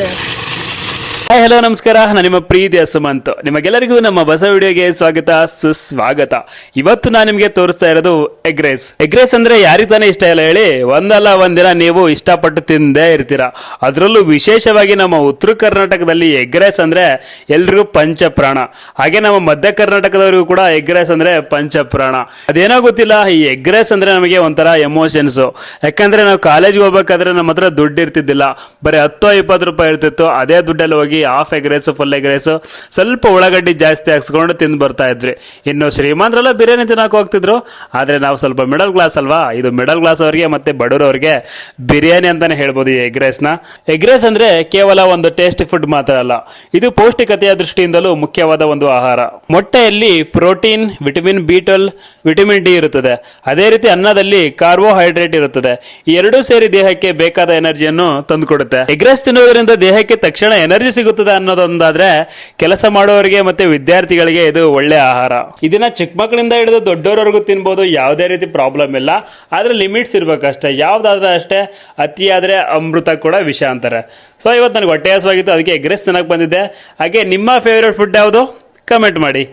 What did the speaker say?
ಇರುತ್ತೆ. Hi hello ನಮಸ್ಕಾರ, ನಾನು ನಿಮ್ಮ ಪ್ರೀತಿಯ ಸುಮಂತ್. ನಿಮಗೆಲ್ಲರಿಗೂ ನಮ್ಮ ಹೊಸ ವಿಡಿಯೋಗೆ ಸ್ವಾಗತ ಸುಸ್ವಾಗತ. ಇವತ್ತು ನಾನು ನಿಮಗೆ ತೋರಿಸ್ತಾ ಇರೋದು ಎಗ್ ರೈಸ್. ಎಗ್ ರೈಸ್ ಅಂದ್ರೆ ಯಾರಿಗೆ ತಾನೇ ಇಷ್ಟ ಇಲ್ಲ ಹೇಳಿ? ಒಂದಲ್ಲ ಒಂದಿನ ನೀವು ಇಷ್ಟಪಟ್ಟು ತಿಂದೇ ಇರ್ತೀರಾ. ಅದರಲ್ಲೂ ವಿಶೇಷವಾಗಿ ನಮ್ಮ ಉತ್ತರ ಕರ್ನಾಟಕದಲ್ಲಿ ಎಗ್ ರೈಸ್ ಅಂದ್ರೆ ಎಲ್ರಿಗೂ ಪಂಚಪ್ರಾಣ. ಹಾಗೆ ನಮ್ಮ ಮಧ್ಯ ಕರ್ನಾಟಕದವರಿಗೂ ಕೂಡ ಎಗ್ ರೈಸ್ ಅಂದ್ರೆ ಪಂಚಪ್ರಾಣ. ಅದೇನೋ ಗೊತ್ತಿಲ್ಲ, ಈ ಎಗ್ ರೈಸ್ ಅಂದ್ರೆ ನಮಗೆ ಒಂಥರ ಎಮೋಷನ್ಸ್. ಯಾಕಂದ್ರೆ ನಾವು ಕಾಲೇಜ್ಗೆ ಹೋಗ್ಬೇಕಾದ್ರೆ ನಮ್ಮ ಹತ್ರ ದುಡ್ಡು ಇರ್ತಿದ್ದಿಲ್ಲ, ಬರೀ 10-20 ರೂಪಾಯಿ ಇರ್ತಿತ್ತು. ಅದೇ ದುಡ್ಡಲ್ಲಿ ಹೋಗಿ half egg rice, full egg rice, ಸ್ವಲ್ಪ ಉಳ್ಳಾಗಡ್ಡಿ ಜಾಸ್ತಿ ಹಾಕ್ಸ್ಕೊಂಡು ತಿಂದು ಬರ್ತಾ ಇದ್ವಿ. ಇನ್ನು ಶ್ರೀಮಂತರೆಲ್ಲ ಬಿರಿಯಾನಿ ತಿನ್ನಕ್ಕೆ ಹೋಗ್ತಿದ್ರು. ಆದರೆ ನಾವು ಸ್ವಲ್ಪ ಮಿಡಲ್ ಕ್ಲಾಸ್ ಅಲ್ವಾ, ಇದು ಮಿಡಲ್ ಕ್ಲಾಸ್ ಅವರಿಗೆ ಮತ್ತೆ ಬಡವರವರಿಗೆ ಬಿರಿಯಾನಿ ಅಂತಾನೆ ಹೇಳ್ಬೋದು ಈ ಎಗ್ ರೈಸ್ನ. ಎಗ್ ರೈಸ್ ಅಂದ್ರೆ ಕೇವಲ ಒಂದು ಟೇಸ್ಟಿ ಫುಡ್ ಮಾತ್ರ ಅಲ್ಲ, ಇದು ಪೌಷ್ಟಿಕತೆಯ ದೃಷ್ಟಿಯಿಂದಲೂ ಮುಖ್ಯವಾದ ಒಂದು ಆಹಾರ. ಮೊಟ್ಟೆಯಲ್ಲಿ protein, vitamin B12, vitamin D ಇರುತ್ತದೆ. ಅದೇ ರೀತಿ ಅನ್ನದಲ್ಲಿ ಕಾರ್ಬೋಹೈಡ್ರೇಟ್ ಇರುತ್ತದೆ. ಈ ಎರಡೂ ಸೇರಿ ದೇಹಕ್ಕೆ ಬೇಕಾದ ಎನರ್ಜಿಯನ್ನು ತಂದುಕೊಡುತ್ತೆ. ಎಗ್ ರೈಸ್ ತಿನ್ನುವುದರಿಂದ ದೇಹಕ್ಕೆ ತಕ್ಷಣ ಎನರ್ಜಿ ಸಿಗುತ್ತದೆ ಅನ್ನೋದೊಂದಾದ್ರೆ, ಕೆಲಸ ಮಾಡುವವರಿಗೆ ಮತ್ತೆ ವಿದ್ಯಾರ್ಥಿಗಳಿಗೆ ಇದು ಒಳ್ಳೆ ಆಹಾರ. ಇದನ್ನ ಚಿಕ್ಕ ಮಕ್ಕಳಿಂದ ಹಿಡಿದು ದೊಡ್ಡವರವರೆಗೂ ತಿನ್ಬೋದು, ಯಾವುದೇ ರೀತಿ ಪ್ರಾಬ್ಲಮ್ ಇಲ್ಲ. ಆದ್ರೆ ಲಿಮಿಟ್ಸ್ ಇರ್ಬೇಕಷ್ಟೇ. ಯಾವ್ದಾದ್ರೆ ಅಷ್ಟೇ, ಅತಿ ಆದ್ರೆ ಅಮೃತ ಕೂಡ ವಿಷ ಅಂತಾರೆ. ಸೊ ಇವತ್ತು ನನಗೆ ಹೊಟ್ಟೆ ಹಸುವಾಗಿತ್ತು, ಅದಕ್ಕೆ ಎಗ್ ರೈಸ್ ತಿನ್ನಕ್ಕೆ ಬಂದಿದ್ದೆ. ಹಾಗೆ ನಿಮ್ಮ ಫೇವ್ರೆಟ್ ಫುಡ್ ಯಾವುದು? ಕಮೆಂಟ್ ಮಾಡಿ.